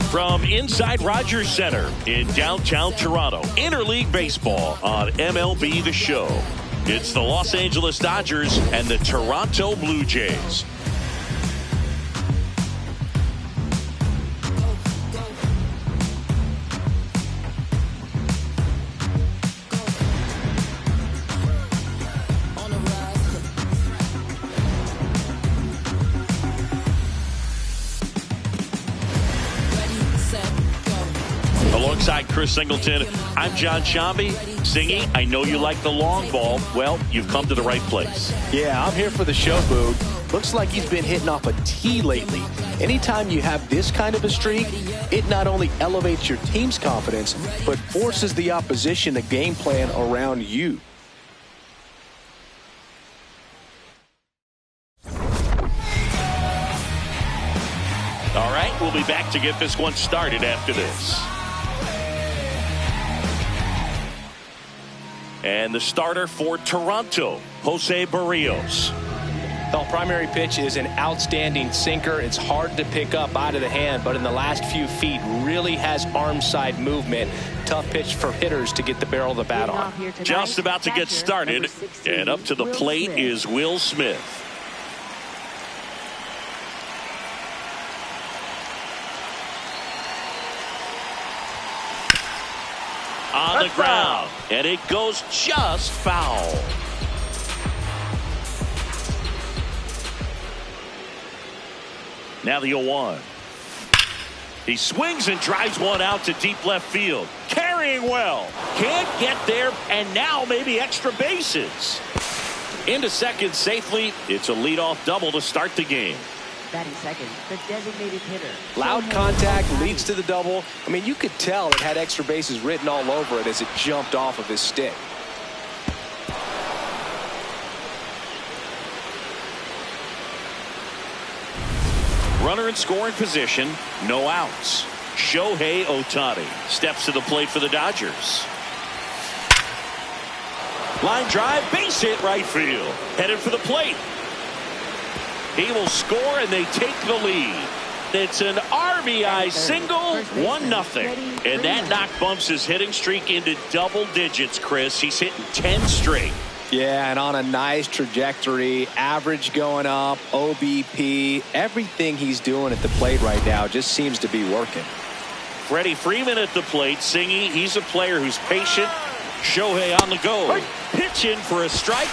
From inside Rogers Center in downtown Toronto, interleague baseball on MLB The Show. It's the Los Angeles Dodgers and the Toronto Blue Jays. Alongside Chris Singleton, I'm John Shambi. Singy, I know you like the long ball. Well, you've come to the right place. Yeah, I'm here for the show, Boog. Looks like he's been hitting off a tee lately. Anytime you have this kind of a streak, it not only elevates your team's confidence, but forces the opposition to game plan around you. All right, we'll be back to get this one started after this. And the starter for Toronto, Jose Barrios. The primary pitch is an outstanding sinker. It's hard to pick up out of the hand, but in the last few feet really has arm side movement. Tough pitch for hitters to get the barrel of the bat on. Just about to get started, and up to the plate is Will Smith. On the ground, and it goes just foul. Now the 0-1. He swings and drives one out to deep left field. Carrying well. Can't get there, and now maybe extra bases. Into second safely. It's a leadoff double to start the game. Batting second, the designated hitter. Loud contact leads to the double. I mean, you could tell it had extra bases written all over it as it jumped off of his stick. Runner in scoring position, no outs. Shohei Ohtani steps to the plate for the Dodgers. Line drive, base hit right field. Headed for the plate. He will score, and they take the lead. It's an RBI single, 1-0. And that knock bumps his hitting streak into double digits, Chris. He's hitting 10 straight. Yeah, and on a nice trajectory. Average going up, OBP. Everything he's doing at the plate right now just seems to be working. Freddie Freeman at the plate. Singy, he's a player who's patient. Shohei on the go. Pitching for a strike.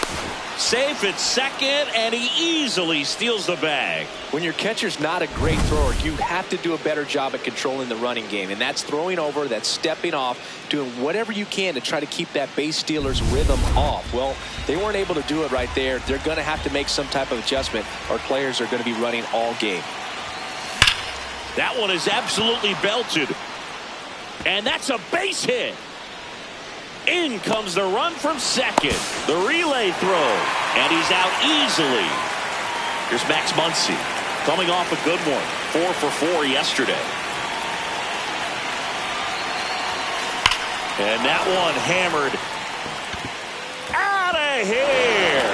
Safe at second, and he easily steals the bag. When your catcher's not a great thrower, you have to do a better job at controlling the running game, and that's throwing over, that's stepping off, doing whatever you can to try to keep that base stealer's rhythm off. Well, they weren't able to do it right there. They're going to have to make some type of adjustment, or players are going to be running all game. That one is absolutely belted, and that's a base hit. In comes the run from second. The relay throw. And he's out easily. Here's Max Muncy coming off a good one. 4 for 4 yesterday. And that one hammered out of here.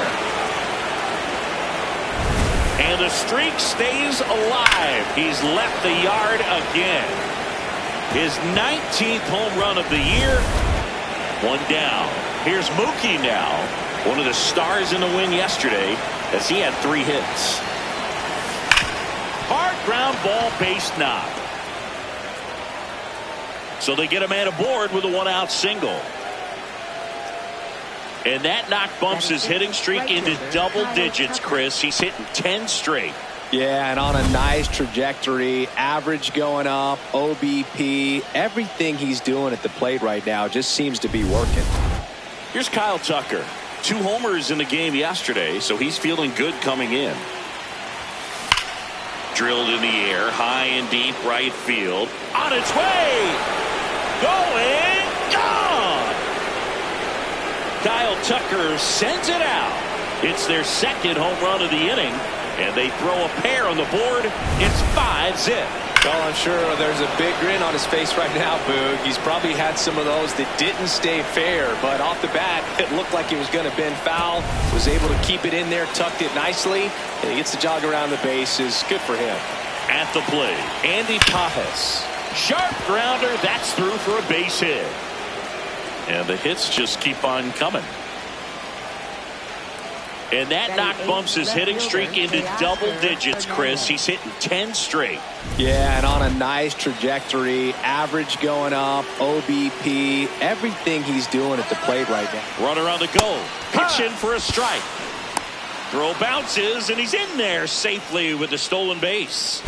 And the streak stays alive. He's left the yard again. His 19th home run of the year. One down. Here's Mookie now. One of the stars in the win yesterday as he had 3 hits. Hard ground ball, base knock. So they get a man aboard with a 1-out single. And that knock bumps his hitting streak into double digits, Chris. He's hitting 10 straight. Yeah, and on a nice trajectory. Average going up, OBP. Everything he's doing at the plate right now just seems to be working. Here's Kyle Tucker. 2 homers in the game yesterday, so he's feeling good coming in. Drilled in the air, high and deep right field. On its way! Going! Gone! Kyle Tucker sends it out. It's their second home run of the inning. And they throw a pair on the board. It's 5-zip. Well, I'm sure there's a big grin on his face right now, Boog. He's probably had some of those that didn't stay fair, but off the bat, it looked like it was going to bend foul. Was able to keep it in there, tucked it nicely, and he gets the jog around the bases. Good for him. At the plate, Andy Pajas. Sharp grounder. That's through for a base hit. And the hits just keep on coming. And that knock bumps his hitting streak into double digits, Chris. He's hitting 10 straight. Yeah, and on a nice trajectory. Average going up, OBP, everything he's doing at the plate right now. Runner on the go. Pitch in for a strike. Throw bounces, and he's in there safely with the stolen base.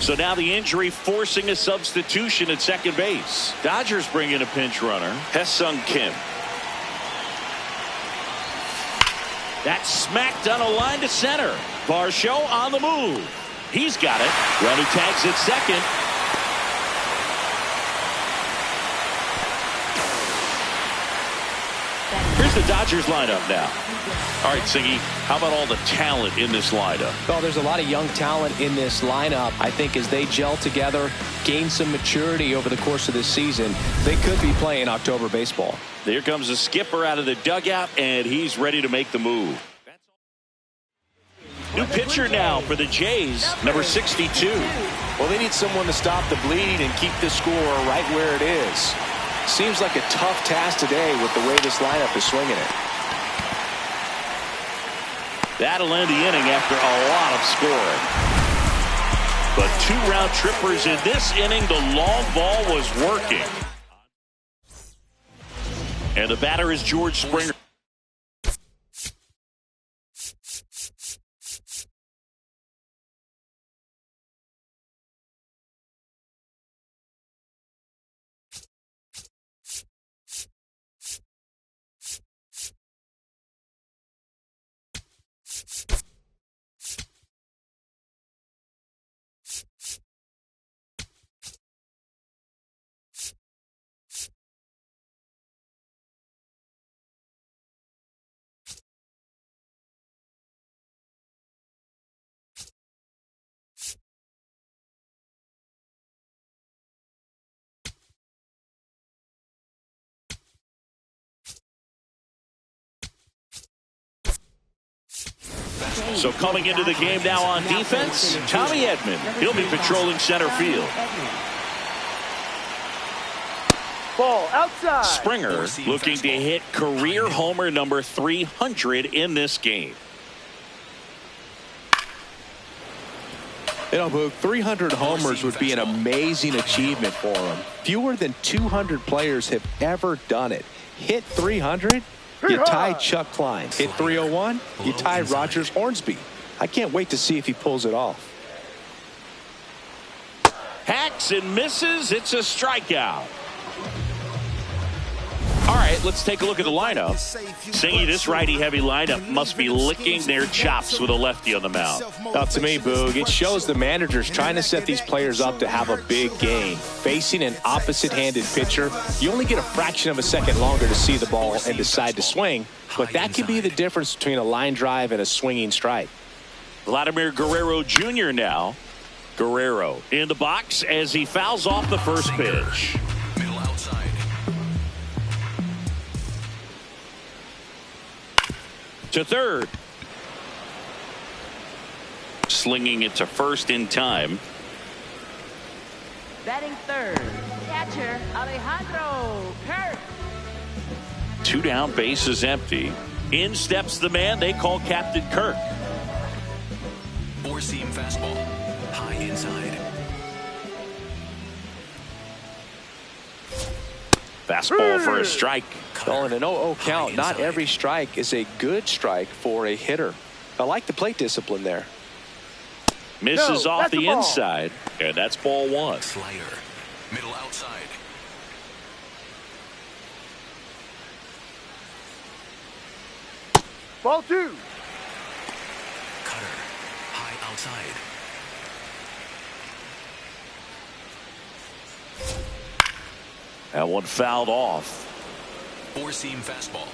So now the injury forcing a substitution at second base. Dodgers bring in a pinch runner, Hesung Kim. That's smacked on a line to center. Varsho on the move. He's got it. Runner tags at second. Here's the Dodgers lineup now. All right, Singy, how about all the talent in this lineup? Well, there's a lot of young talent in this lineup. I think as they gel together, gain some maturity over the course of this season, they could be playing October baseball. Here comes the skipper out of the dugout, and he's ready to make the move. New pitcher now for the Jays, number 62. Well, they need someone to stop the bleed and keep this score right where it is. Seems like a tough task today with the way this lineup is swinging it. That'll end the inning after a lot of scoring. But 2 round trippers in this inning. The long ball was working. And the batter is George Springer. So coming into the game now on defense, Tommy Edman. He'll be patrolling center field. Ball outside. Springer looking to hit career homer number 300 in this game. You know, Boog, 300 homers would be an amazing achievement for him. Fewer than 200 players have ever done it. Hit 300, you tie Chuck Klein. Hit 301, you tie Rogers Hornsby. I can't wait to see if he pulls it off. Hacks and misses. It's a strikeout. All right, let's take a look at the lineup. Singy, this righty-heavy lineup must be licking their chops with a lefty on the mound. Now, to me, Boog, it shows the managers trying to set these players up to have a big game. Facing an opposite-handed pitcher, you only get a fraction of a second longer to see the ball and decide to swing, but that could be the difference between a line drive and a swinging strike. Vladimir Guerrero Jr. now. Guerrero in the box as he fouls off the first pitch. Middle outside. To third. Slinging it to first in time. Batting third, catcher Alejandro Kirk. 2 down, base is empty. In steps the man they call Captain Kirk. 4-seam fastball. High inside. Fastball for a strike. Well, in an 0-0 count, not every strike is a good strike for a hitter. I like the plate discipline there. Misses off the inside, and that's ball 1. Slider. Middle outside. Ball 2. Cutter. High outside. That one fouled off. 4-seam fastball.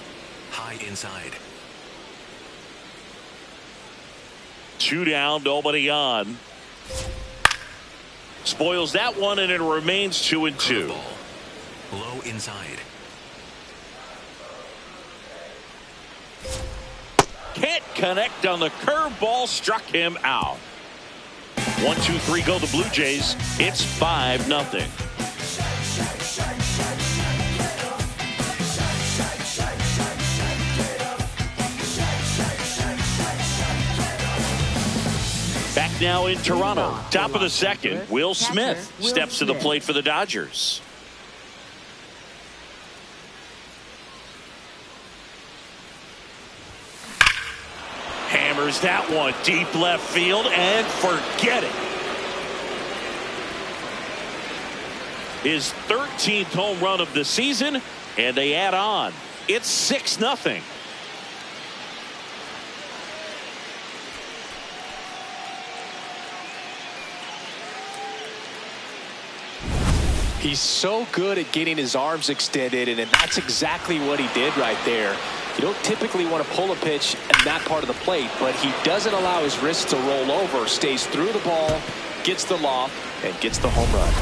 High inside. 2 down, nobody on. Spoils that one, and it remains 2-2. Curveball. Low inside. Can't connect on the curveball, struck him out. 1, 2, 3 go the Blue Jays. It's 5-0. Back now in Toronto. Top of the second. Will Smith steps to the plate for the Dodgers. Hammers that one deep left field and forget it. His 13th home run of the season, and they add on. It's 6-0. He's so good at getting his arms extended, and that's exactly what he did right there. You don't typically want to pull a pitch in that part of the plate, but he doesn't allow his wrist to roll over, stays through the ball, gets the loft, and gets the home run.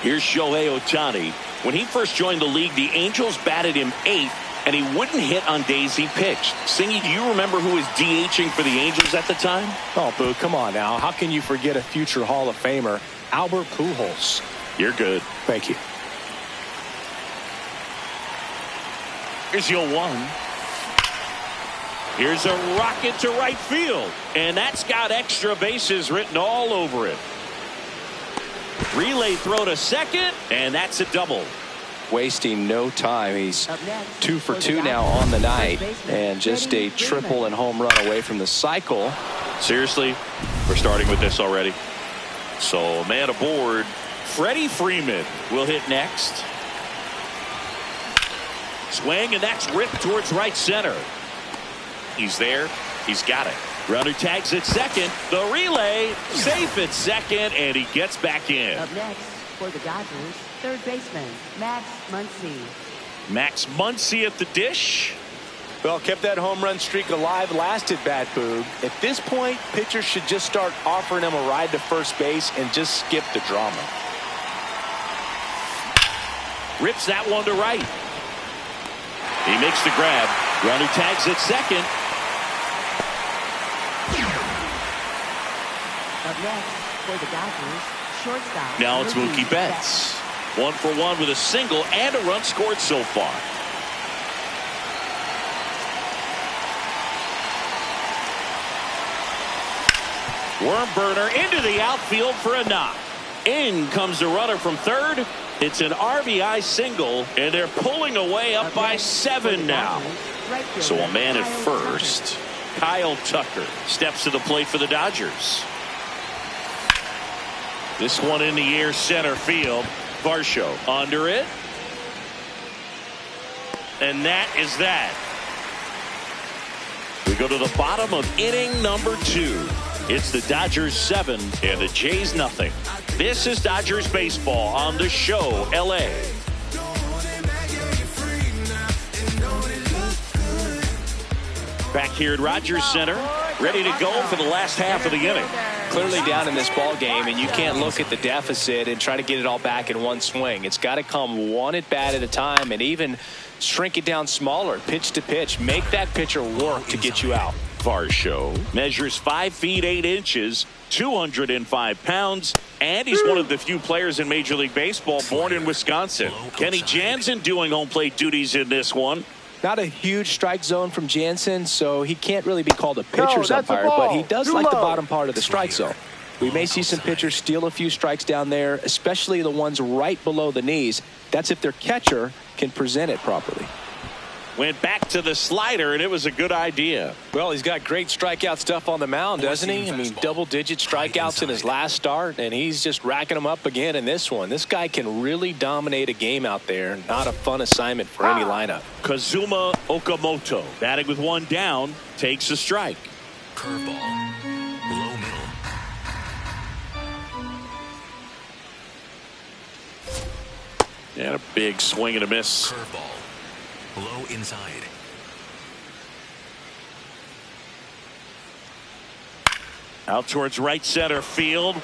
Here's Shohei Ohtani. When he first joined the league, the Angels batted him 8th, and he wouldn't hit on days he pitched. Singy, do you remember who was DHing for the Angels at the time? Oh, Boo, come on now. How can you forget a future Hall of Famer, Albert Pujols? You're good. Thank you. Here's your 1. Here's a rocket to right field, and that's got extra bases written all over it. Relay throw to second, and that's a double. Wasting no time. He's 2 for 2 now on the night, and just a triple and home run away from the cycle. Seriously, we're starting with this already. So, man aboard. Freddie Freeman will hit next. Swing, and that's ripped towards right center. He's there. He's got it. Runner tags at second. The relay safe at second, and he gets back in. Up next for the Dodgers, third baseman Max Muncy. Max Muncy at the dish. Well, kept that home run streak alive last at bat, Boog. At this point, pitchers should just start offering him a ride to first base and just skip the drama. Rips that one to right. He makes the grab. Runner tags at second. Up next for the Dodgers, shortstop. Now it's Mookie Betts. 1 for 1 with a single and a run scored so far. Worm burner into the outfield for a knock. In comes the runner from third. It's an RBI single, and they're pulling away up by 7 now. So a man at first. Kyle Tucker steps to the plate for the Dodgers. This one in the air, center field. Varsho under it. And that is that. We go to the bottom of inning number 2. It's the Dodgers 7 and the Jays nothing. This is Dodgers baseball on the show, LA. Back here at Rogers Center, ready to go for the last half of the inning. Clearly down in this ball game, and you can't look at the deficit and try to get it all back in one swing. It's got to come one at bat at a time, and even shrink it down smaller, pitch to pitch. Make that pitcher work to get you out. Varsho measures 5 feet 8 inches, 205 pounds, and he's one of the few players in Major League Baseball born in Wisconsin. Kenny Jansen doing home plate duties in this one. Not a huge strike zone from Jansen, so he can't really be called a pitcher's umpire, but he does like the bottom part of the strike zone. We may see some pitchers steal a few strikes down there, especially the ones right below the knees. That's if their catcher can present it properly. Went back to the slider, and it was a good idea. Well, he's got great strikeout stuff on the mound, doesn't he? I mean, double-digit strikeouts in his last start, and he's just racking them up again in this one. This guy can really dominate a game out there. Not a fun assignment for any lineup. Kazuma Okamoto, batting with 1 down, takes a strike. Curveball. Low middle. And a big swing and a miss. Curveball. Low inside. Out towards right center field.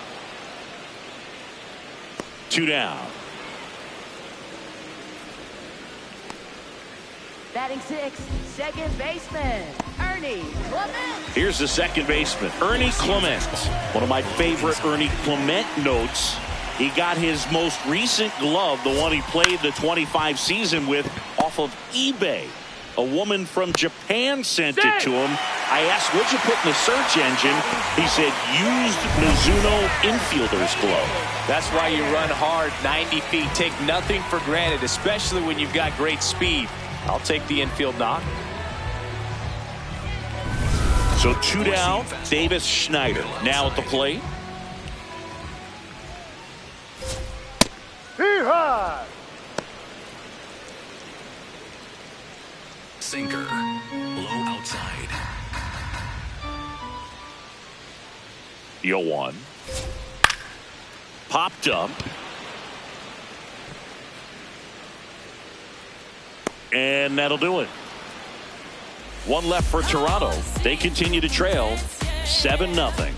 2 down. Batting sixth, second baseman, Ernie Clement. Here's the second baseman, Ernie Clement. One of my favorite Ernie Clement notes. He got his most recent glove, the one he played the 25 season with, off of eBay. A woman from Japan sent it to him. I asked, what'd you put in the search engine? He said, used Mizuno infielder's glove. That's why you run hard 90 feet. Take nothing for granted, especially when you've got great speed. I'll take the infield knock. So 2 down. Davis Schneider now at the plate. Hee-haw! Sinker. Low outside. 0-1. Popped up. And that'll do it. 1 left for Toronto. They continue to trail 7-0.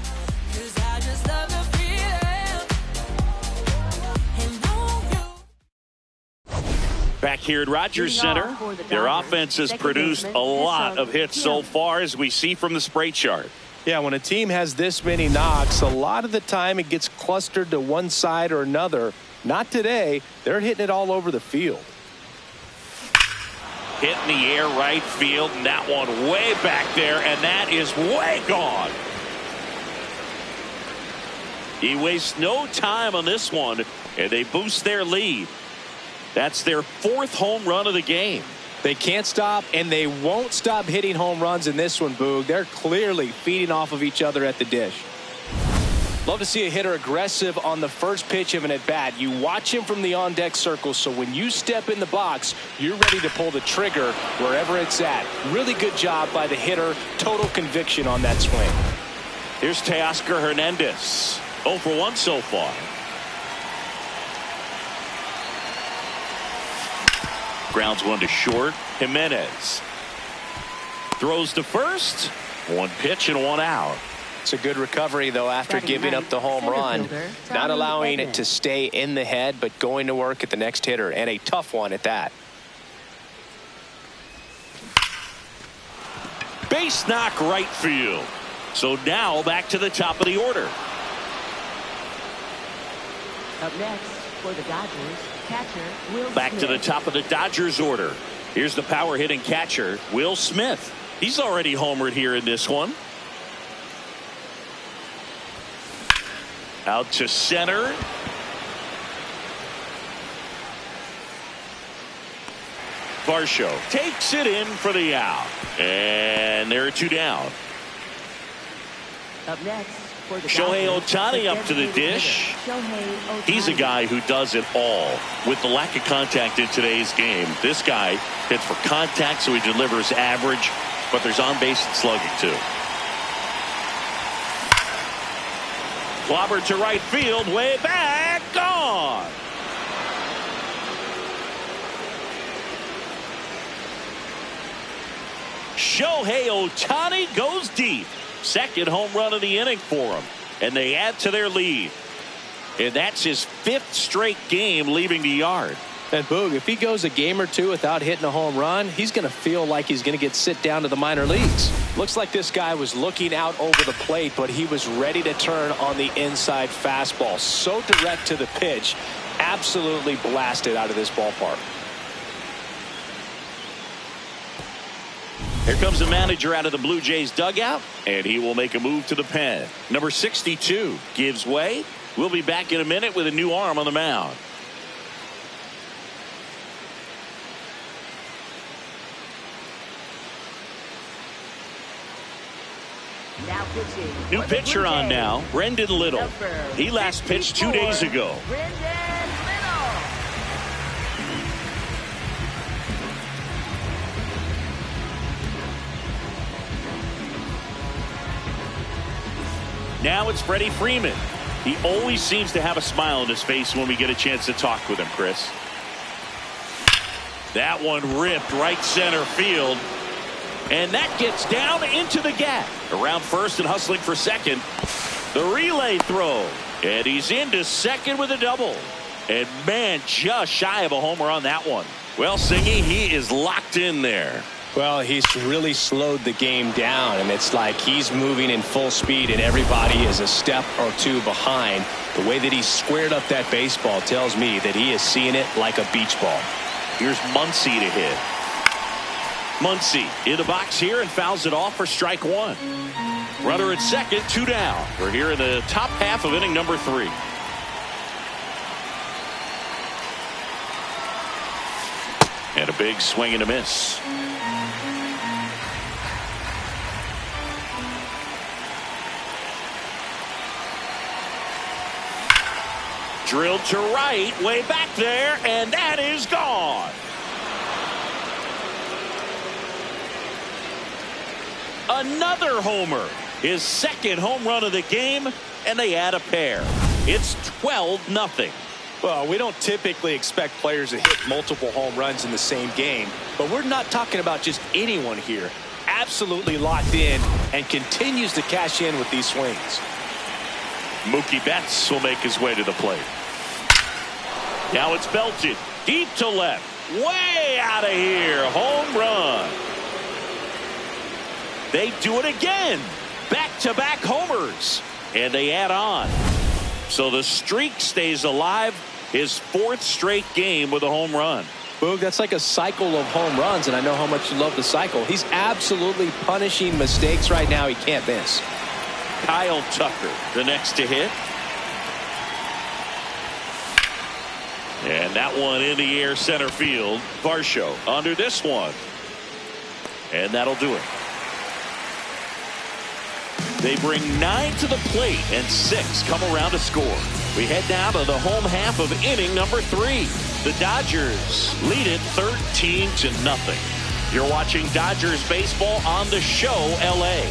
Back here at Rogers Center, their offense has produced a lot of hits so far, as we see from the spray chart. Yeah, when a team has this many knocks, a lot of the time it gets clustered to one side or another. Not today. They're hitting it all over the field. Hit in the air right field, and that one way back there, and that is way gone. He wastes no time on this one, and they boost their lead. That's their 4th home run of the game. They can't stop, and they won't stop hitting home runs in this one, Boog. They're clearly feeding off of each other at the dish. Love to see a hitter aggressive on the first pitch of an at-bat. You watch him from the on-deck circle, so when you step in the box, you're ready to pull the trigger wherever it's at. Really good job by the hitter. Total conviction on that swing. Here's Teoscar Hernandez. 0 for 1 so far. Grounds one to short. Jimenez throws to first. 1 pitch and 1 out. It's a good recovery, though, after giving up the home run. Not allowing it to stay in the head, but going to work at the next hitter, and a tough one at that. Base knock right field. So now back to the top of the order. Up next for the Dodgers, catcher Will Back Smith. to the top of the Dodgers order. Here's the power hitting catcher, Will Smith. He's already homered here in this one. Out to center. Varsho takes it in for the out. And there are 2 down. Up next for the Shohei Dodgers, Ohtani up to the designated dish. hitter, Shohei Ohtani. He's a guy who does it all. With the lack of contact in today's game, this guy hits for contact, so he delivers average, but there's on-base and slugging too. Clobbered to right field, way back, gone. Shohei Ohtani goes deep. 2nd home run of the inning for him. And they add to their lead. And that's his 5th straight game leaving the yard. And Boog, if he goes a game or 2 without hitting a home run, he's going to feel like he's going to get sit down to the minor leagues. Looks like this guy was looking out over the plate, but he was ready to turn on the inside fastball. So direct to the pitch, absolutely blasted out of this ballpark. Here comes the manager out of the Blue Jays dugout, and he will make a move to the pen. Number 62 gives way. We'll be back in a minute with a new arm on the mound. Now pitching. New for the pitcher Blue on Jays, now, Brendan Little. number He last pitched 2 days 54, ago. Brendan Little. Now it's Freddie Freeman. He always seems to have a smile on his face when we get a chance to talk with him, Chris. That one ripped right center field. And that gets down into the gap. Around first and hustling for second. The relay throw. And he's into second with a double. And man, just shy of a homer on that one. Well, Singy, he is locked in there. Well, he's really slowed the game down, and it's like he's moving in full speed and everybody is a step or two behind. The way that he squared up that baseball tells me that he is seeing it like a beach ball. Here's Muncy to hit. Muncy in the box here and fouls it off for strike one. Runner at second, 2 down. We're here in the top half of inning number 3. And a big swing and a miss. Drilled to right, way back there, and that is gone. Another homer. His second home run of the game, and they add a pair. It's 12-0. Well, we don't typically expect players to hit multiple home runs in the same game, but we're not talking about just anyone here. Absolutely locked in and continues to cash in with these swings. Mookie Betts will make his way to the plate. Now it's belted deep to left, way out of here. Home run. They do it again. Back-to-back homers, and they add on. So the streak stays alive. His 4th straight game with a home run. Boog, that's like a cycle of home runs, and I know how much you love the cycle. He's absolutely punishing mistakes right now he can't miss. Kyle Tucker, the next to hit. And that one in the air center field. Varsho under this one. And that'll do it. They bring 9 to the plate and 6 come around to score. We head now to the home half of inning number 3. The Dodgers lead it 13-0. You're watching Dodgers baseball on the show LA.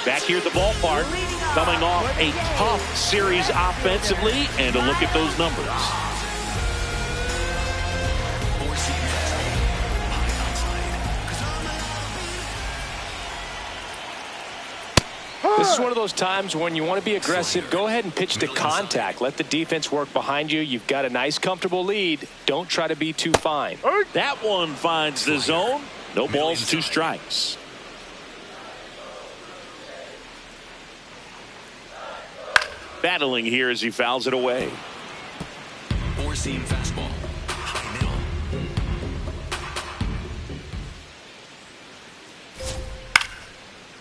Back here at the ballpark, coming off a tough series offensively, and a look at those numbers. This is one of those times when you want to be aggressive. Go ahead and pitch to contact. Let the defense work behind you. You've got a nice, comfortable lead. Don't try to be too fine. That one finds the zone. No balls, 2 strikes. Battling here as he fouls it away. 4-seam fastball. High middle.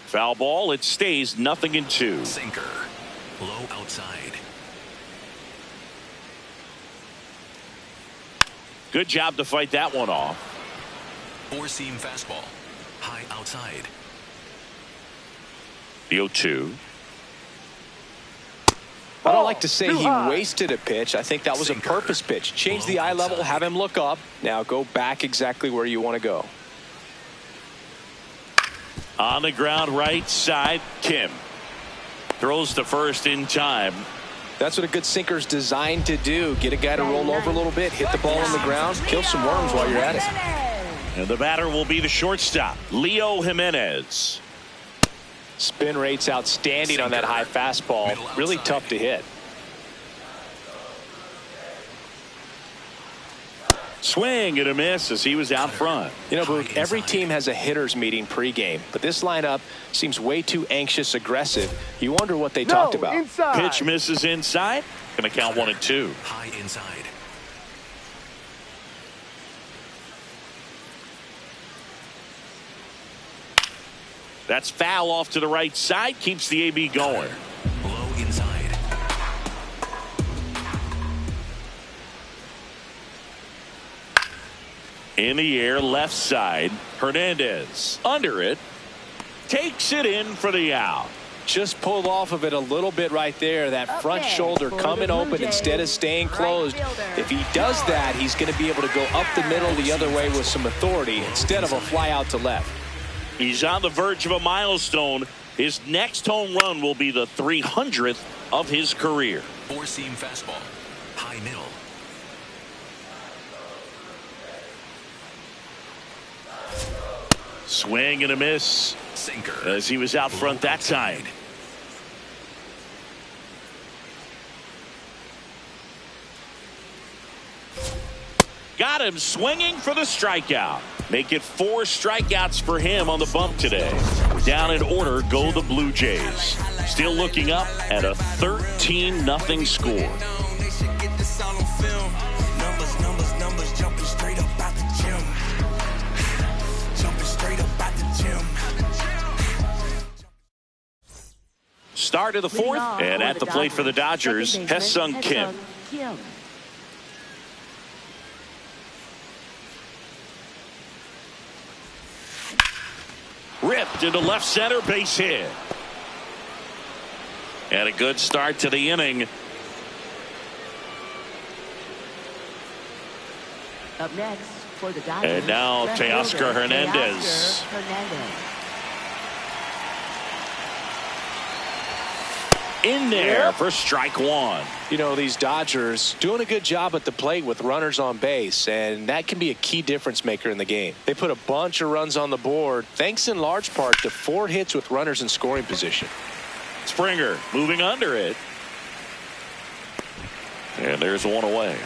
Foul ball. It stays 0-2. Sinker. Low outside. Good job to fight that one off. 4-seam fastball. High outside. The 0-2. I don't like to say he wasted a pitch. I think that was a purpose pitch. Change the eye level, have him look up. Now go back exactly where you want to go. On the ground right side, Kim throws to first in time. That's what a good sinker's designed to do. Get a guy to roll over a little bit, hit the ball on the ground, kill some worms while you're at it. And the batter will be the shortstop, Leo Jimenez. Spin rate's outstanding on that high fastball. Really tough to hit. Swing and a miss as he was out front. You know, Boog, every team has a hitters meeting pregame, but this lineup seems way too anxious, aggressive. You wonder what they talked about. Inside. Pitch misses inside. Going to count 1-2. High inside. That's foul off to the right side. Keeps the AB going. Low inside. In the air, left side. Hernandez under it. Takes it in for the out. Just pulled off of it a little bit right there. That front shoulder coming open instead of staying closed. If he does that, he's going to be able to go up the middle the other way with some authority instead of a fly out to left. He's on the verge of a milestone. His next home run will be the 300th of his career. 4-seam fastball. High middle. Swing and a miss. Sinker. As he was out front that time. Got him swinging for the strikeout. Make it 4 strikeouts for him on the bump today. Down in order go the Blue Jays. Still looking up at a 13-0 score. Start of the 4th, and at the plate for the Dodgers, Hye-Sung Kim. Ripped into left center, base hit. And a good start to the inning. Up next for the Dodgers. And now Teoscar Hernandez. In there for strike 1. You know, these Dodgers doing a good job at the plate with runners on base, and that can be a key difference maker in the game. They put a bunch of runs on the board, thanks in large part to 4 hits with runners in scoring position. Springer moving under it. And there's one away.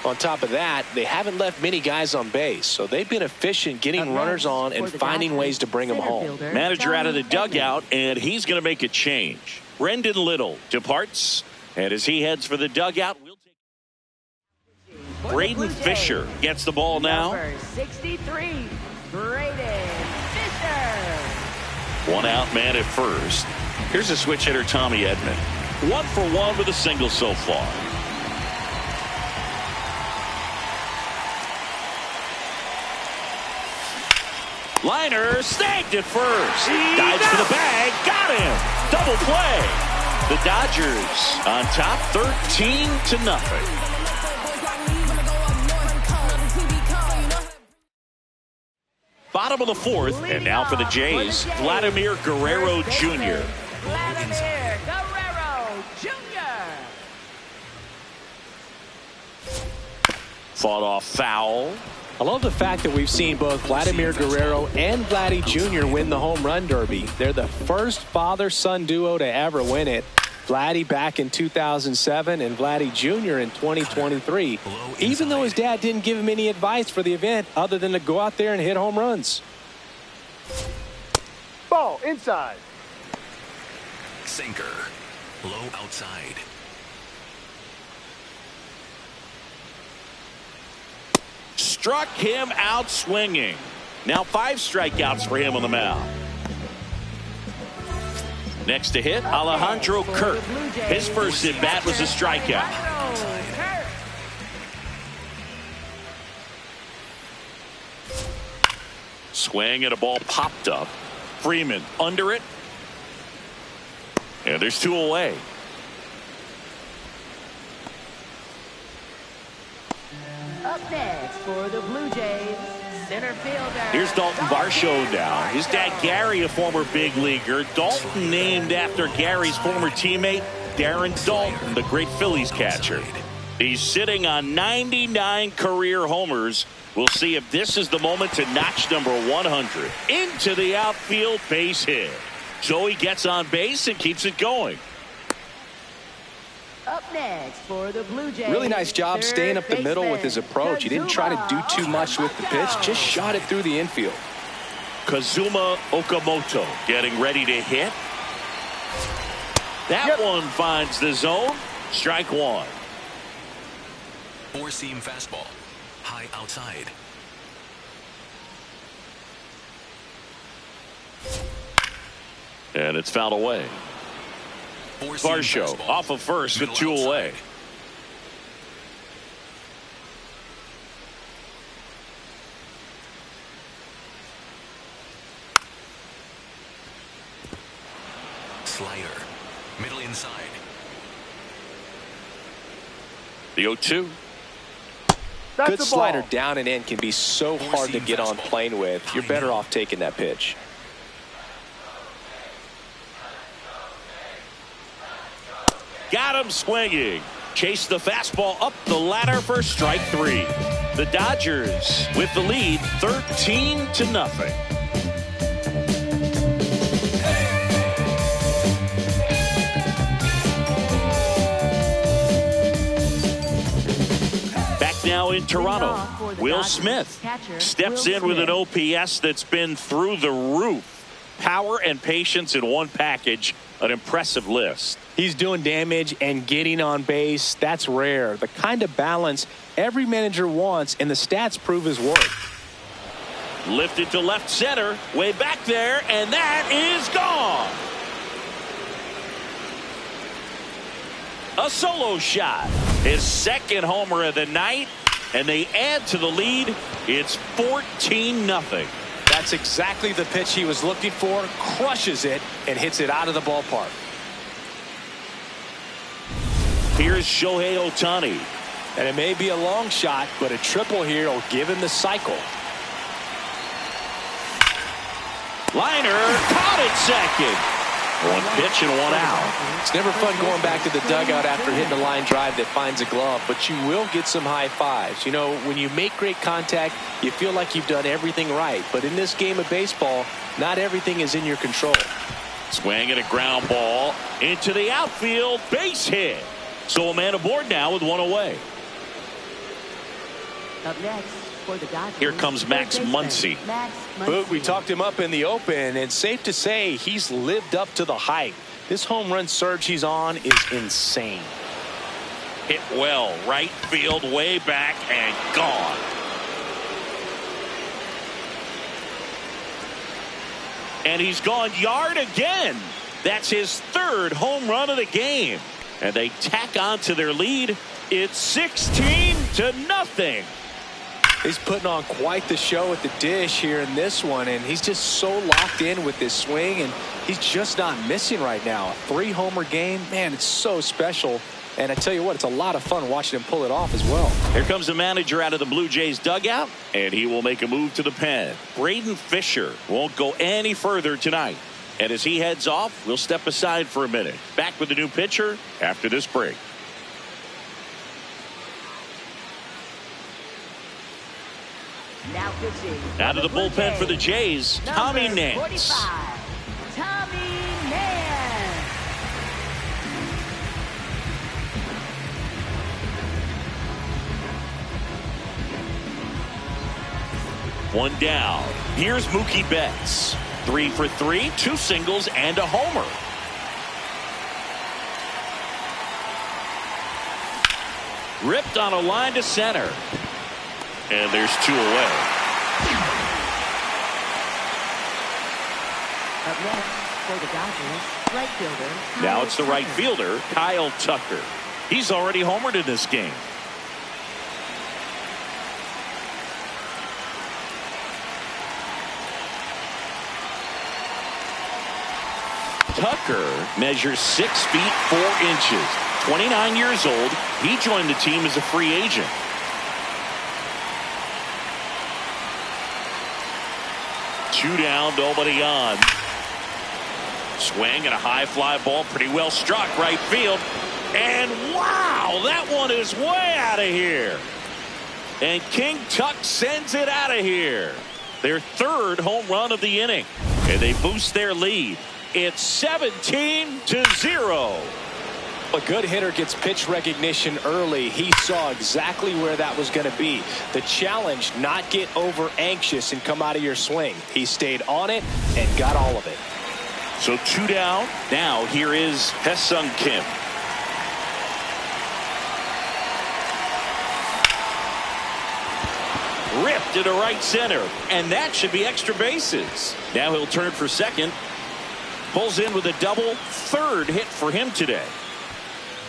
On top of that, they haven't left many guys on base, so they've been efficient getting runners on and finding ways to bring them home. Manager out of the dugout, and he's going to make a change. Brendan Little departs, and as he heads for the dugout, we'll take Braden Fisher gets the ball now. Number 63, Braden Fisher. 1 out man at first. Here's a switch hitter, Tommy Edman. 1 for 1 with a single so far. Liner snagged at first. Dives for the bag. Got him. Double play. The Dodgers on top 13-0. Bottom of the 4th, and now for the Jays, Vladimir Guerrero Jr. Vladimir Guerrero Jr. Fought off foul. I love the fact that we've seen both Vladimir Guerrero and Vladdy Jr. win the home run derby. They're the first father-son duo to ever win it. Vladdy back in 2007 and Vladdy Jr. in 2023. Even though his dad didn't give him any advice for the event other than to go out there and hit home runs. Ball inside. Sinker. Low outside. Struck him out swinging. Now 5 strikeouts for him on the mound. Next to hit, Alejandro Kirk. His first at bat was a strikeout. Swing and a ball popped up. Freeman under it. And there's 2 away. Up next for the Blue Jays, center fielder. Here's Dalton Varsho now. His dad Gary, a former big leaguer. Dalton named after Gary's former teammate Darren Dalton, the great Phillies catcher. He's sitting on 99 career homers. We'll see if this is the moment to notch number 100. Into the outfield, base hit. So he gets on base and keeps it going. Up next for the Blue Jays. Really nice job staying up the middle with his approach. He didn't try to do too much with the pitch, just shot it through the infield. Kazuma Okamoto getting ready to hit. That one finds the zone. Strike 1. 4-seam fastball. High outside. And it's fouled away. Varsho off of first with 2 away. Slider. Middle inside. The 0-2. That's Good the slider ball. down and in can be so hard to get on plane with. You're better off taking that pitch. Got him swinging. Chase the fastball up the ladder for strike 3. The Dodgers with the lead 13-0. in Toronto. Will Smith steps in with an OPS that's been through the roof. Power and patience in one package. An impressive list. He's doing damage and getting on base. That's rare. The kind of balance every manager wants, and the stats prove his worth. Lifted to left center. Way back there, and that is gone. A solo shot. His second homer of the night, and they add to the lead. It's 14-0. That's exactly the pitch he was looking for. Crushes it and hits it out of the ballpark. Here's Shohei Ohtani. And it may be a long shot, but a triple here will give him the cycle. Liner caught it second. One pitch and one out. It's never fun going back to the dugout after hitting a line drive that finds a glove, but you will get some high fives. You know, when you make great contact, you feel like you've done everything right. But in this game of baseball, not everything is in your control. Swing and a ground ball into the outfield. Base hit. So a man aboard now with one away. Up next for the Dodgers. Here comes Max Muncy. Boog, we talked him up in the open, and safe to say he's lived up to the hype. This home run surge he's on is insane. Hit well, right field, way back, and gone. And he's gone yard again. That's his third home run of the game. And they tack on to their lead. It's 16-0. He's putting on quite the show at the dish here in this one, and he's just so locked in with this swing, and he's just not missing right now. A 3-homer game, man, it's so special. And I tell you what, it's a lot of fun watching him pull it off as well. Here comes the manager out of the Blue Jays dugout, and he will make a move to the pen. Braden Fisher won't go any further tonight. And as he heads off, we'll step aside for a minute. Back with the new pitcher after this break. Now pitching. Out of the bullpen for the Jays, Tommy Nance. 45, Tommy Nance. One down. Here's Mookie Betts. 3 for 3, 2 singles and a homer. Ripped on a line to center. And there's 2 away. Up next for the Dodgers, right fielder. Now it's the right fielder, Kyle Tucker. He's already homered in this game. Tucker measures 6 feet 4 inches. 29 years old. He joined the team as a free agent. Two down, nobody on. Swing and a high fly ball, pretty well struck right field. And wow, that one is way out of here. And King Tuck sends it out of here. Their third home run of the inning. And they boost their lead. It's 17-0. A good hitter gets pitch recognition early. He saw exactly where that was going to be. The challenge, not get over anxious and come out of your swing. He stayed on it and got all of it. So 2 down. Now here is Hae-Sung Kim. Ripped into right center, and that should be extra bases. Now he'll turn for second. Pulls in with a double. Third hit for him today.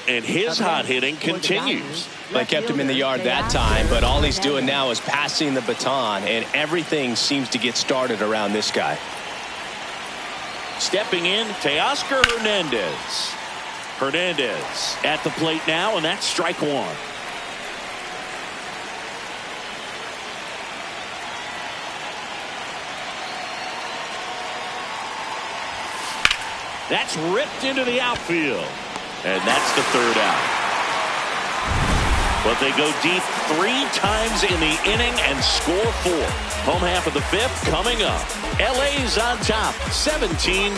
And his hot hitting continues. They kept him in the yard that time, but all he's doing now is passing the baton, and everything seems to get started around this guy. Stepping in, Teoscar Hernandez. Hernandez at the plate now, and that's strike 1. That's ripped into the outfield. And that's the 3rd out. But they go deep 3 times in the inning and score 4. Home half of the 5th coming up. LA's on top, 17-0.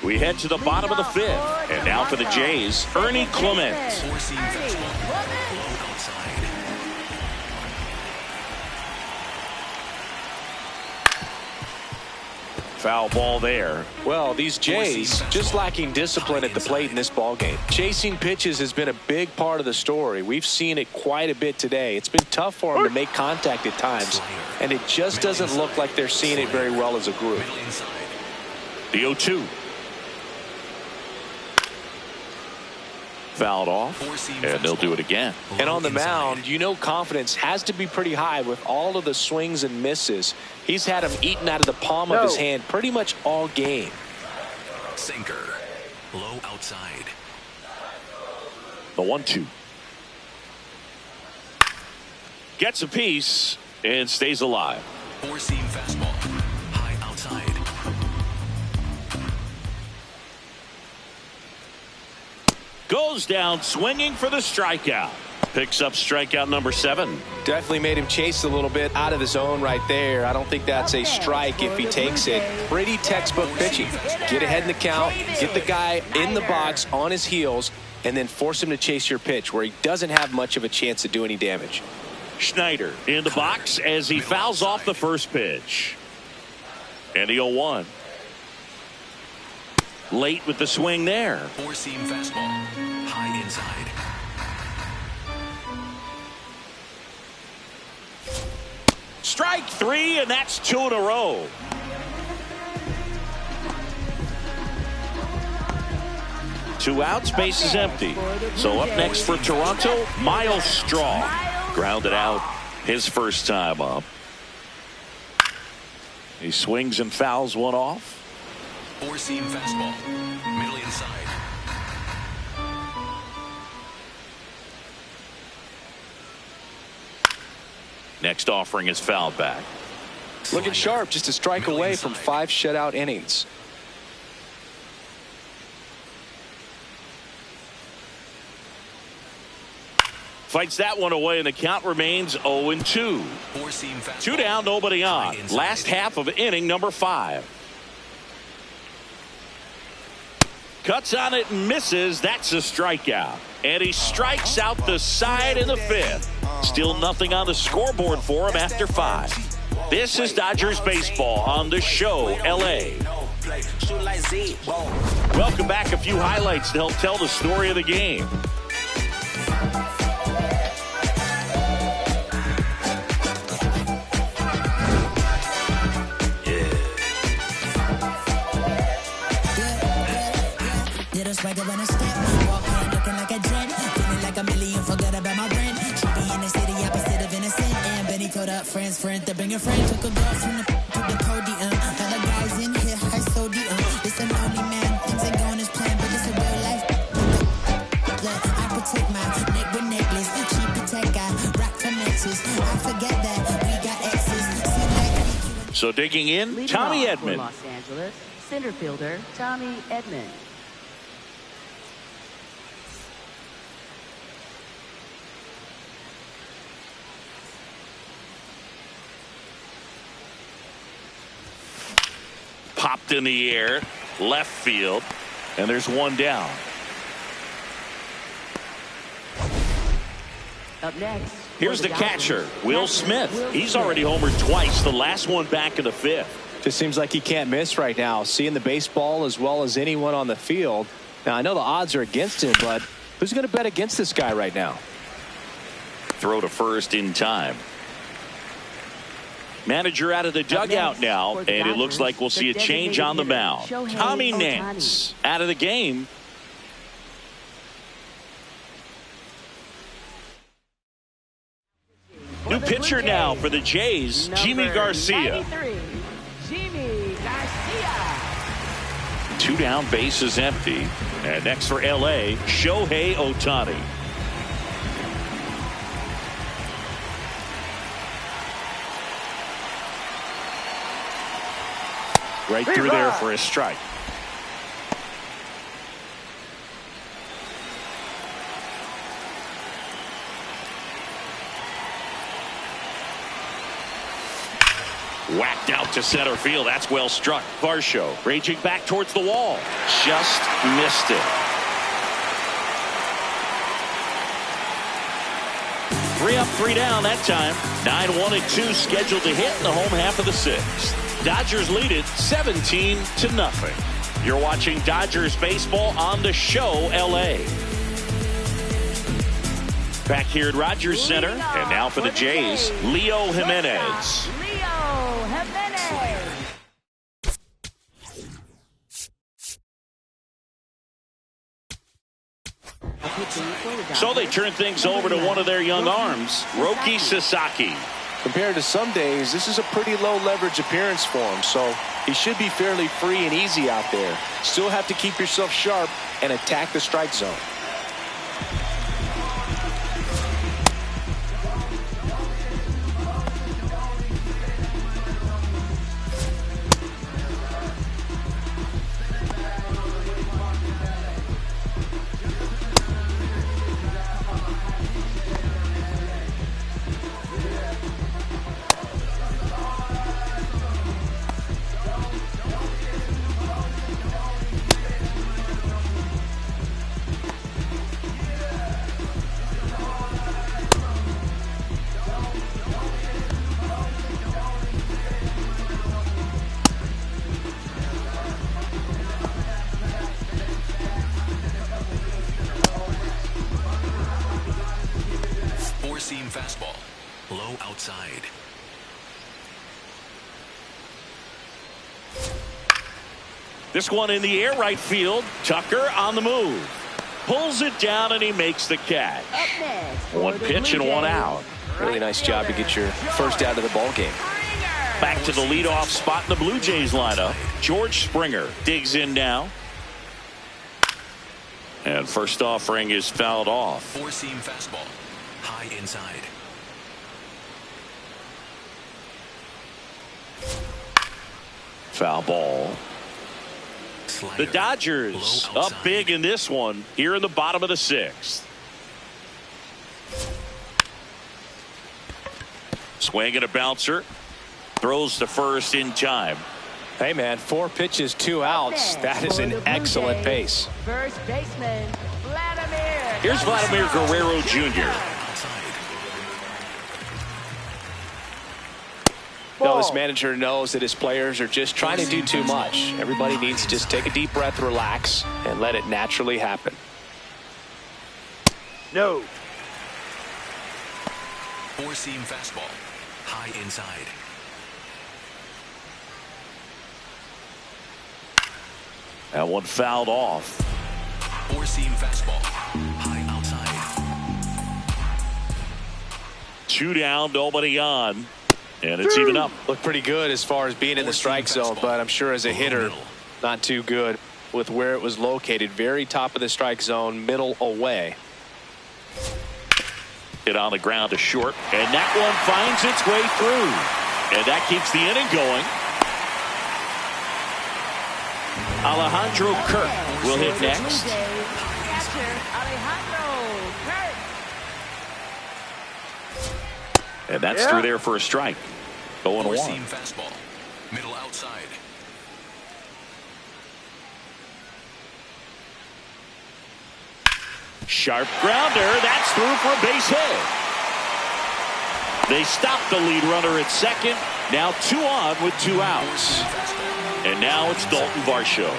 We head to the bottom of the fifth. And now for the Jays, Ernie Clement. Four-seam fastball. Low outside. Foul ball there. Well, these Jays just lacking discipline at the plate in this ball game. Chasing pitches has been a big part of the story. We've seen it quite a bit today. It's been tough for them to make contact at times, and it just doesn't look like they're seeing it very well as a group. The 0-2. Fouled off, and they'll do it again. And on the mound, you know confidence has to be pretty high with all of the swings and misses. He's had them eaten out of the palm of his hand pretty much all game. Sinker. Low outside. The 1-2. Gets a piece and stays alive. Four-seam fastball. High outside. Goes down swinging for the strikeout. Picks up strikeout number 7. Definitely made him chase a little bit out of the zone right there. I don't think that's a strike if he takes it. Pretty textbook pitching. Get ahead in the count, get the guy in the box on his heels, and then force him to chase your pitch where he doesn't have much of a chance to do any damage. Schneider in the box as he fouls off the first pitch. And the 0-1. Late with the swing there. Four-seam fastball. High inside. Strike 3, and that's 2 in a row. Two outs, base is empty. So up next for Toronto, Miles Straw. Grounded out his first time up. He swings and fouls one off. Four-seam fastball. Middle inside. Next offering is fouled back. Looking sharp, just a strike away from 5 shutout innings. Fights that one away, and the count remains 0-2. Four-seam fastball. 2 down, nobody on. Last half of inning number 5. Cuts on it and misses. That's a strikeout. And he strikes out the side in the 5th. Still nothing on the scoreboard for him after 5. This is Dodgers baseball on the show, LA. Welcome back. A few highlights to help tell the story of the game. Swagger when I step, walk in looking like a jet, feeling like a million, forgot about my rent. She be in the city, opposite of innocent. And Benny told up friends, to bring a friend. Took a girl from the podium. Other guys in here, high sodium. This a lonely man, things ain't going as planned, but it's a real life. Look, I protect my neck with necklace. She protect, I rock for matches. I forget that we got exes. So digging in, Tommy Edman. Los Angeles, center fielder Tommy Edman. Popped in the air, left field, and there's one down. Up next. Here's the catcher, Will Smith. He's already homered twice, the last one back in the 5th. Just seems like he can't miss right now, seeing the baseball as well as anyone on the field. Now, I know the odds are against him, but who's going to bet against this guy right now? Throw to first in time. Manager out of the dugout now, and it looks like we'll see a change on the mound. Tommy Nance out of the game. New pitcher now for the Jays, Jimmy Garcia. 93, Jimmy Garcia. 2 down, base is empty. And next for LA, Shohei Ohtani. Right through there for a strike. Whacked out to center field. That's well struck. Varsho raging back towards the wall. Just missed it. 3 up, 3 down that time. 9-1 and 2 scheduled to hit in the home half of the 6th. Dodgers lead it 17-0. You're watching Dodgers baseball on the show LA. Back here at Rogers Center, and now for the Jays, Leo Jimenez. Leo Jimenez. So they turn things over to one of their young arms, Roki Sasaki. Compared to some days, this is a pretty low leverage appearance for him, so he should be fairly free and easy out there. Still have to keep yourself sharp and attack the strike zone. Four-seam fastball. Low outside. This one in the air right field. Tucker on the move. Pulls it down and he makes the catch. Up next for One the pitch Blue and one Jays, out. Really nice job to get your first out of the ball game. Back to the leadoff spot in the Blue Jays lineup. George Springer digs in now. And first offering is fouled off. Four-seam fastball. High inside. Foul ball. Slider. The Dodgers Low up outside. big in this one here in the bottom of the 6th. Swing and a bouncer. Throws to first in time. Hey, man, 4 pitches, 2 outs. That is an excellent pace. First baseman, Vladimir. Here's Vladimir Guerrero Jr. Outside. No, this manager knows that his players are just trying to do too much. Everybody needs to just take a deep breath, relax, and let it naturally happen. No. Four-seam fastball. High inside. That one fouled off. Four-seam fastball. High outside. 2 down, nobody on. And it's even up. Looked pretty good as far as being in the strike zone, but I'm sure as a hitter, not too good with where it was located. Very top of the strike zone, middle away. Hit on the ground to short, and that one finds its way through. And that keeps the inning going. Alejandro Kirk will hit For the Blue next. Jays, catcher Alejandro Kirk. And that's through there for a strike. 0-1. Four-seam fastball. Middle outside. Sharp grounder. That's through for a base hit. They stop the lead runner at second. Now 2 on with 2 outs. And now it's Dalton Varsho.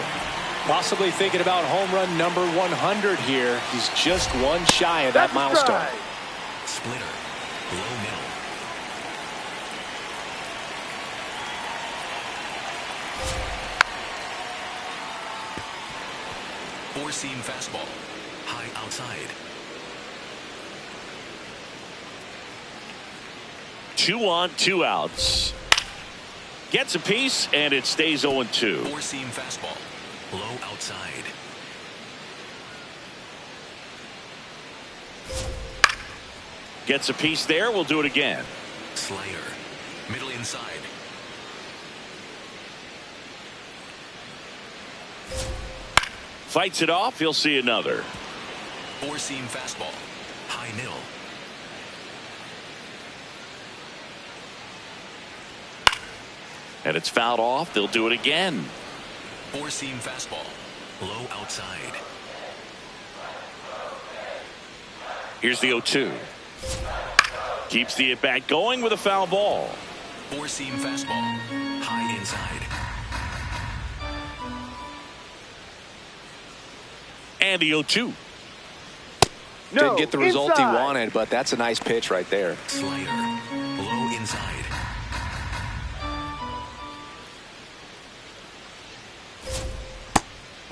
Possibly thinking about home run number 100 here. He's just 1 shy of that That's a milestone. strike. Splitter. Low middle. Four-seam fastball. High outside. 2 on, 2 outs. Gets a piece, and it stays 0-2. Four-seam fastball. Low outside. Gets a piece there. We'll do it again. Slider. Middle inside. Fights it off. He'll see another. Four-seam fastball. High middle. And it's fouled off. They'll do it again. Four-seam fastball. Low outside. Here's the 0-2. Keeps the at-bat going with a foul ball. Four-seam fastball. High inside. And the 0-2. No, Didn't get the result he inside. wanted, but that's a nice pitch right there. Slider. Low inside.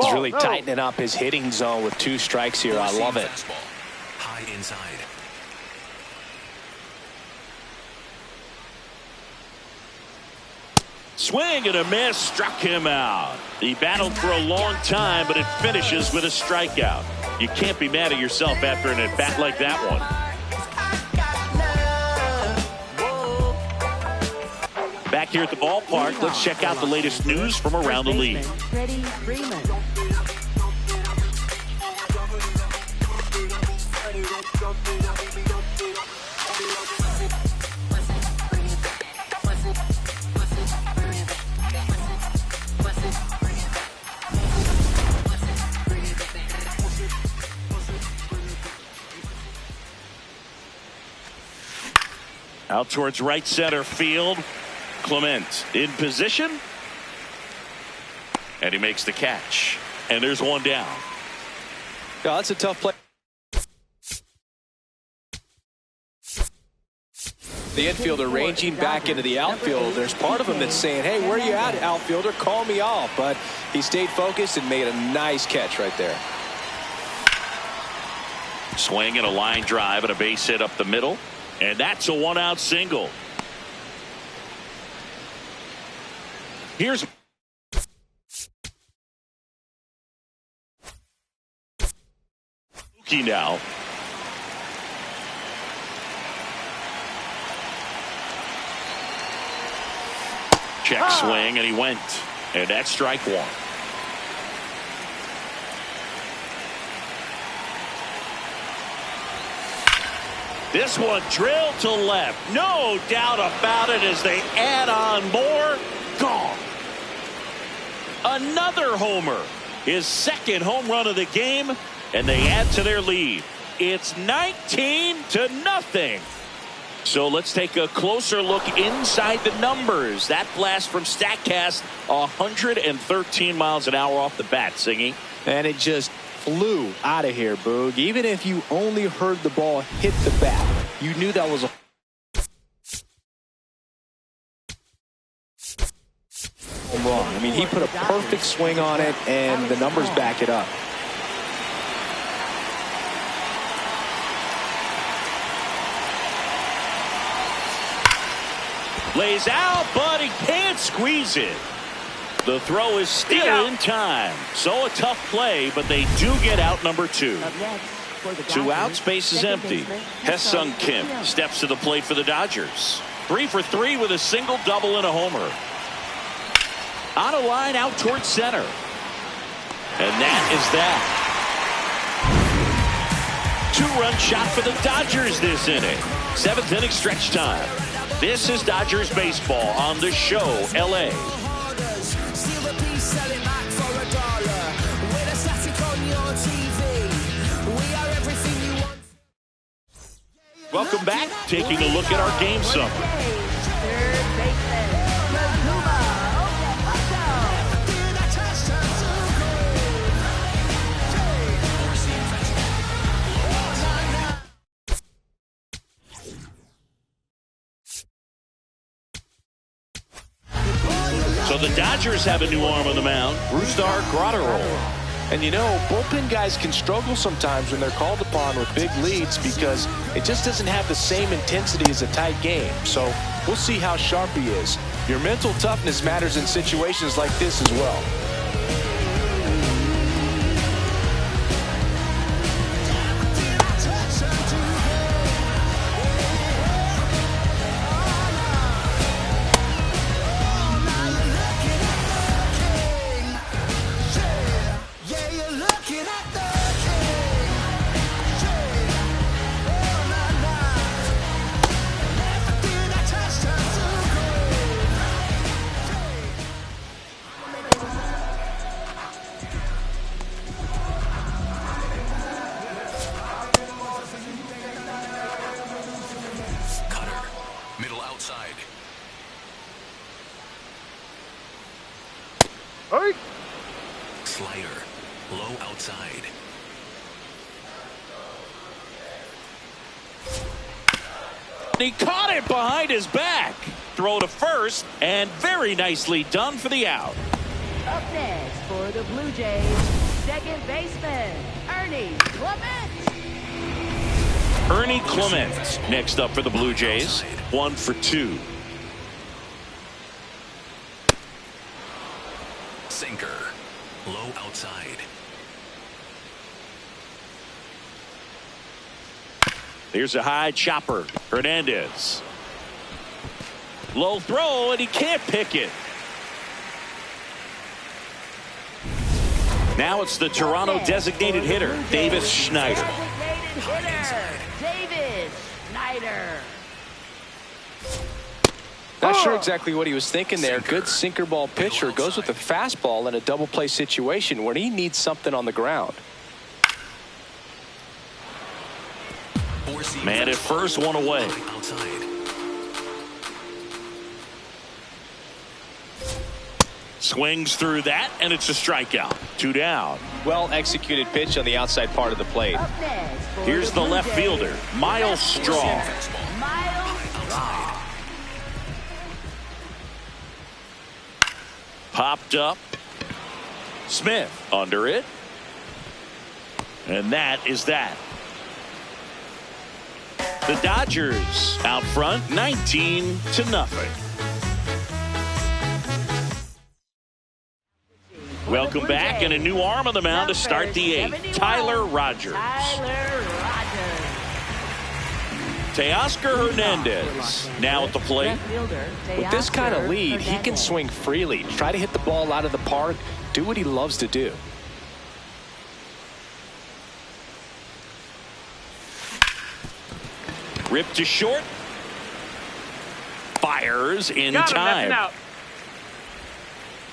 He's really no. tightening up his hitting zone with 2 strikes here. I Four-seam love it. Fastball. High inside. Swing and a miss, struck him out. He battled for a long time, but it finishes with a strikeout. You can't be mad at yourself after an at-bat like that one. Back here at the ballpark, let's check out the latest news from around the league. Freddie Freeman. Out towards right center field. Clement in position. And he makes the catch. And there's one down. Yeah, that's a tough play. The infielder ranging back into the outfield. There's part of him that's saying, hey, where you at, outfielder? Call me off. But he stayed focused and made a nice catch right there. Swing and a line drive and a base hit up the middle. And that's a one-out single. Here's Mookie now. Check swing, and he went. And that's strike one. This one drilled to left. No doubt about it as they add on more. Gone. Another homer. His second home run of the game. And they add to their lead. It's 19-0. So let's take a closer look inside the numbers. That blast from StatCast, 113 miles an hour off the bat, Singy. And it just flew out of here, Boog. Even if you only heard the ball hit the bat, you knew that was a home run. I mean, he put a perfect swing on it, and the numbers back it up. Lays out, but he can't squeeze it. The throw is still in time. So a tough play, but they do get out number 2. Two outs, base is empty. Hesung Kim steps to the plate for the Dodgers. 3 for 3 with a single, double, and a homer. On a line out towards center. And that is that. 2-run shot for the Dodgers this inning. 7th inning stretch time. This is Dodgers baseball on the show, LA. Welcome back. Taking a look at our game summary. Third baseman, Kazuma So the Dodgers have a new arm on the mound, Brusdar Graterol. And you know, bullpen guys can struggle sometimes when they're called upon with big leads because it just doesn't have the same intensity as a tight game. So we'll see how sharp he is. Your mental toughness matters in situations like this as well. Slider. Low outside. He caught it behind his back. Throw to first, and very nicely done for the out. Up next for the Blue Jays, second baseman, Ernie Clement. Ernie Clement next up for the Blue Jays. 1 for 2. Sinker. Low outside. Here's a high chopper. Hernandez. Low throw, and he can't pick it. Now it's the Toronto designated hitter, Davis Schneider. Designated hitter, Davis Schneider. Not sure exactly what he was thinking there. Good sinker ball pitcher goes with the fastball in a double play situation when he needs something on the ground. Man at first, one away. Outside. Swings through that, and it's a strikeout. 2 down. Well executed pitch on the outside part of the plate. Up next for Here's the Blue left Jays, fielder, Miles Straw. Miles Straw. Popped up. Smith under it. And that is that. The Dodgers out front 19-0. Welcome back, and a new arm on the mound to start the 8th. Tyler Rogers. Tyler Rogers. Teoscar Hernandez now at the plate. Left fielder, With this kind of Teoscar lead, he can Hernandez. swing freely, try to hit the ball out of the park, do what he loves to do. Ripped to short. Fires in Got him, that's an time. out.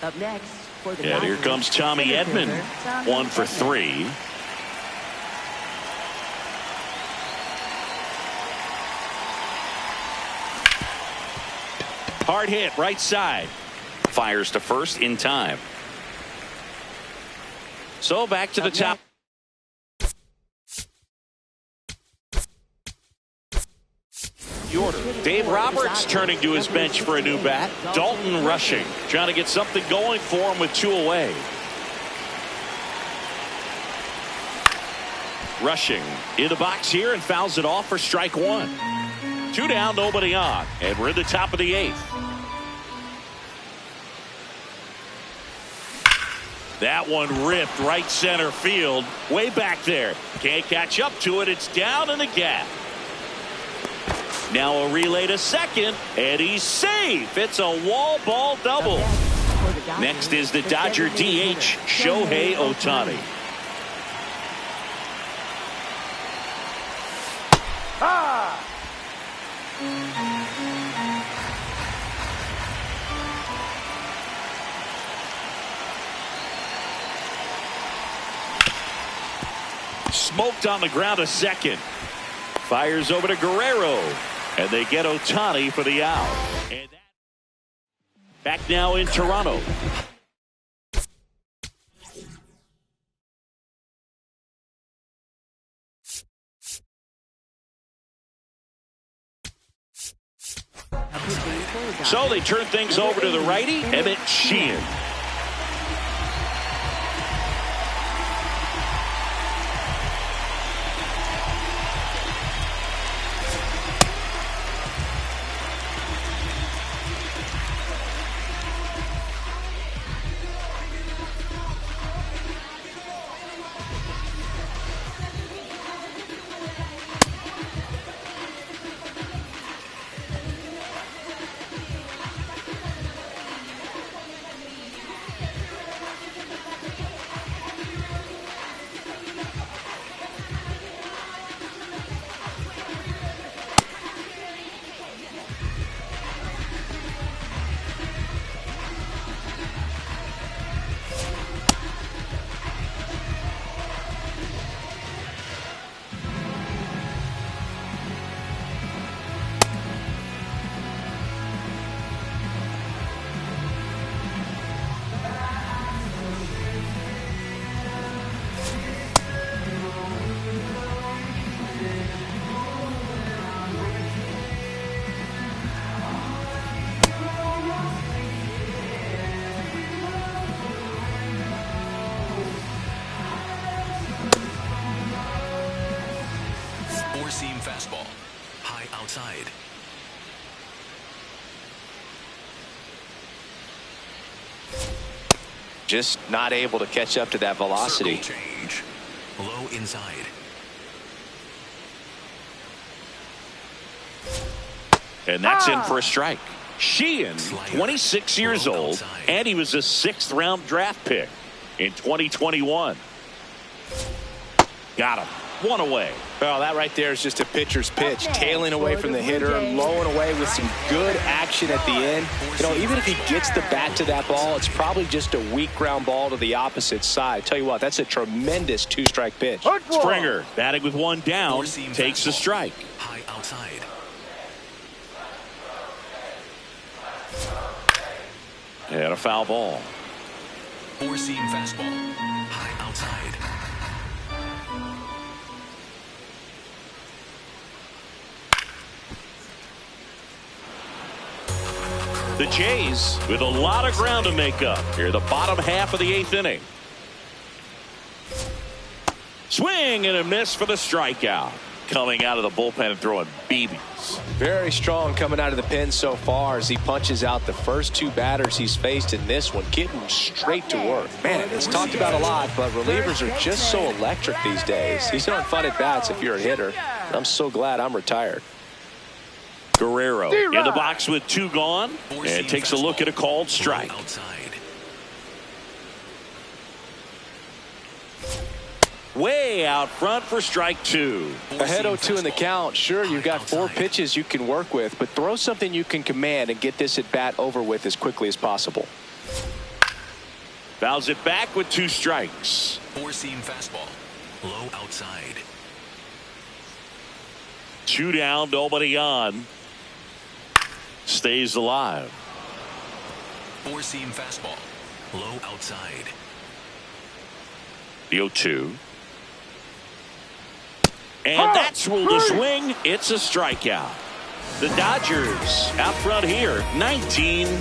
Up next for the And here Dodgers, comes Tommy center Edman. fielder, Tommy 1 for Edman. 3. Hard hit, right side. Fires to first in time. So back to the top. The order. Dave Roberts turning to his bench for a new bat. Dalton rushing, trying to get something going for him with 2 away. Rushing in the box here and fouls it off for strike 1. 2 down, nobody on, and we're in the top of the 8th. That one ripped right center field, way back there. Can't catch up to it. It's down in the gap. Now a relay to second, and he's safe. It's a wall ball double. Next is the Dodger DH, Shohei Ohtani. Smoked on the ground to second. Fires over to Guerrero, and they get Ohtani for the out. And back now in Toronto. So they turn things over to the righty, Emmett Sheehan. Four-seam fastball. High outside. Just not able to catch up to that velocity. Circle change. Low inside. And that's in for a strike. Sheehan, 26 years old, and he was a 6th-round draft pick in 2021. Got him. One away. Well, that right there is just a pitcher's pitch. Tailing away from the hitter, lowing away with some good action at the end. You know, even if he gets the bat to that ball, it's probably just a weak ground ball to the opposite side. Tell you what, that's a tremendous 2-strike pitch. Springer, batting with one down, takes the strike. High outside. And a foul ball. Four-seam fastball. High outside. The Jays with a lot of ground to make up here, the bottom half of the 8th inning. Swing and a miss for the strikeout. Coming out of the bullpen and throwing BBs. Very strong coming out of the pen so far as he punches out the first 2 batters he's faced in this one, getting straight to work. Man, it's talked about a lot, but relievers are just so electric these days. These aren't fun at bats if you're a hitter. I'm so glad I'm retired. Guerrero in the box with 2 gone and takes a look at a called strike. Way out front for strike 2. Ahead 0-2 in the count. Sure, you've got 4 pitches you can work with, but throw something you can command and get this at bat over with as quickly as possible. Fouls it back with 2 strikes. Four-seam fastball. Low outside. 2 down, nobody on. Stays alive. Four-seam fastball. Low outside. The 0-2. And that's ruled a swing. It's a strikeout. The Dodgers out front here, 19-0.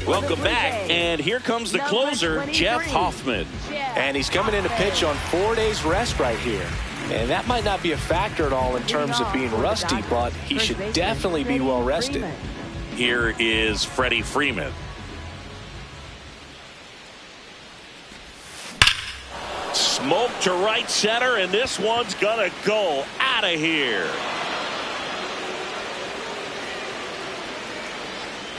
Welcome back, and here comes the closer, Jeff Hoffman. And he's coming in to pitch on 4 days rest right here. And that might not be a factor at all in terms of being rusty, but he should definitely be well rested. Here is Freddie Freeman. Smoke to right center, and this one's gonna go out of here.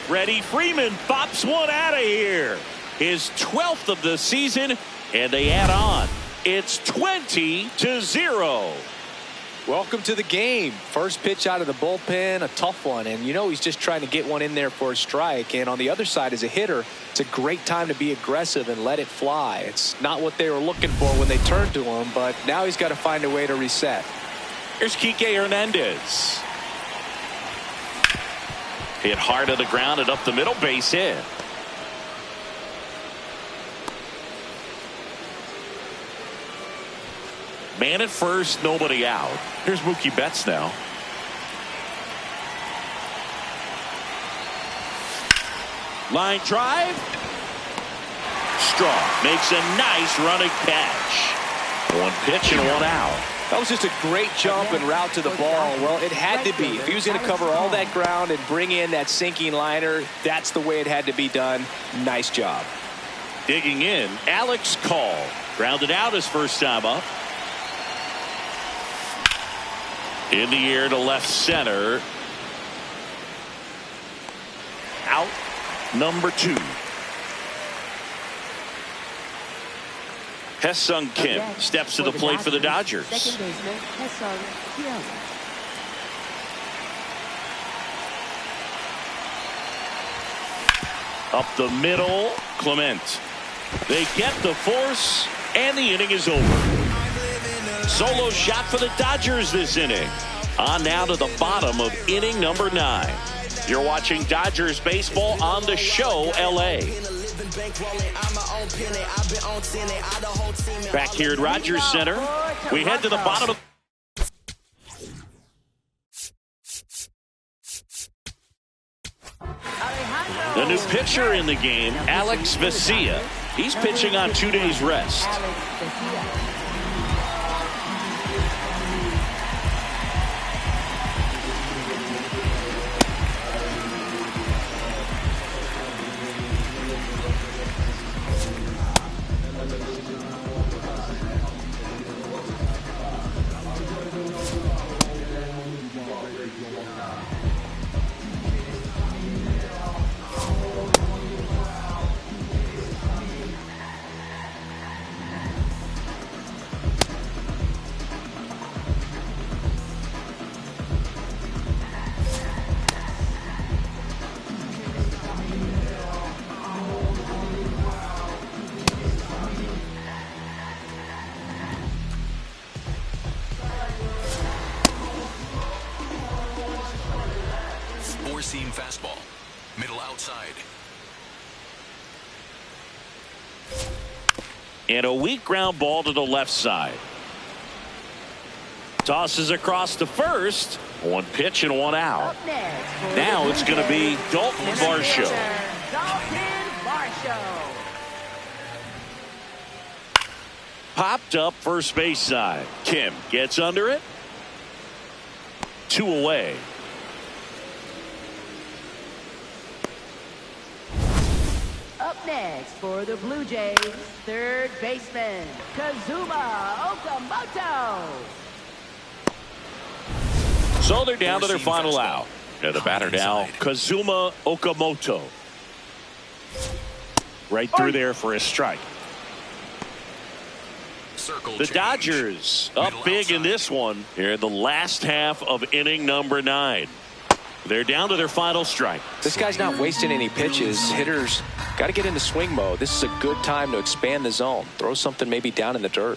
Freddie Freeman pops one out of here. His 12th of the season, and they add on. It's 20-0. Welcome to the game. First pitch out of the bullpen, a tough one. And you know he's just trying to get one in there for a strike. And on the other side, as a hitter, it's a great time to be aggressive and let it fly. It's not what they were looking for when they turned to him, but now he's got to find a way to reset. Here's Kike Hernandez. Hit hard to the ground and up the middle, base hit. Man at first, nobody out. Here's Mookie Betts now. Line drive. Straw makes a nice running catch. One pitch and one out. That was just a great jump and route to the ball. Well, it had to be. If he was going to cover all that ground and bring in that sinking liner, that's the way it had to be done. Nice job. Digging in, Alex Call. Grounded out his first time up. In the air to left center. Out number 2. Hesung Kim steps to the plate for the Dodgers. Second baseman, Hesung Kim. Up the middle, Clement. They get the force, and the inning is over. Solo shot for the Dodgers this inning. On now to the bottom of inning number 9. You're watching Dodgers baseball on the show LA. Back here at Rogers Center, we head to the bottom of Alejandro The new pitcher in the game, Alex Vesia. He's pitching on 2 days rest. Four-seam fastball. Middle outside. And a weak ground ball to the left side. Tosses across to first. One pitch and one out. Now it's going to be Dalton Varsho. Popped up first base side. Kim gets under it. 2 away. Up next for the Blue Jays, third baseman, Kazuma Okamoto. So they're down to their final out. And the batter now, Kazuma Okamoto. Right through there for a strike. Circle The change. Dodgers up Middle big in outside. this one here in the last half of inning number 9. They're down to their final strike. This guy's not wasting any pitches. Hitters got to get into swing mode. This is a good time to expand the zone. Throw something maybe down in the dirt.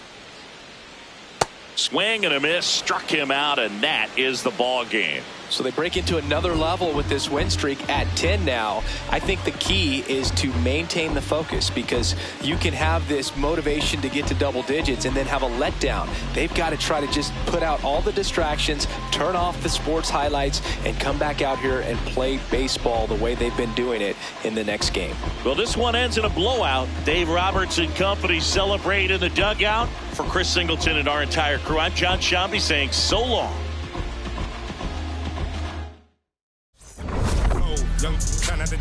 Swing and a miss, struck him out, and that is the ball game. So they break into another level with this win streak at 10 now. I think the key is to maintain the focus, because you can have this motivation to get to double digits and then have a letdown. They've got to try to just put out all the distractions, turn off the sports highlights, and come back out here and play baseball the way they've been doing it in the next game. Well, this one ends in a blowout. Dave Roberts and company celebrate in the dugout. For Chris Singleton and our entire crew, I'm John Shambi saying so long. Young son of the,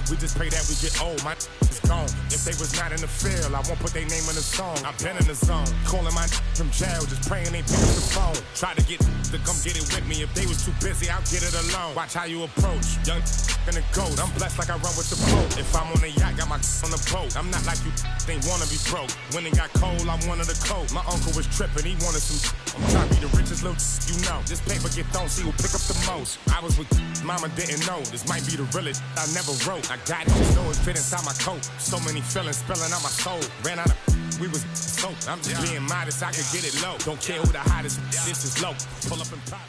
we just pray that we get old. My is gone. If they was not in the field, I won't put their name in the song. I've been in the zone, calling my from jail, just praying they pick up the phone. Try to get to come get it with me. If they was too busy, I'll get it alone. Watch how you approach. Young in the goat. I'm blessed like I run with the boat. If I'm on the yacht, got my on the boat. I'm not like you. They wanna be broke. When it got cold, I'm one of the cold. My uncle was tripping. He wanted some. I'm trying to be the richest little you know. This paper get thrown, see who pick up the most. I was with mama, didn't know. This might be the realest I never wrote. I got it, just know it fit inside my coat. So many feelings spilling out my soul. Ran out of, we was soaked. I'm just being modest, I could get it low. Don't care who the hottest, this is low. Pull up and pop.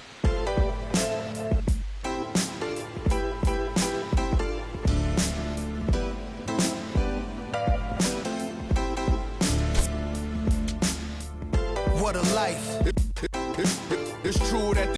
What a life. It's true that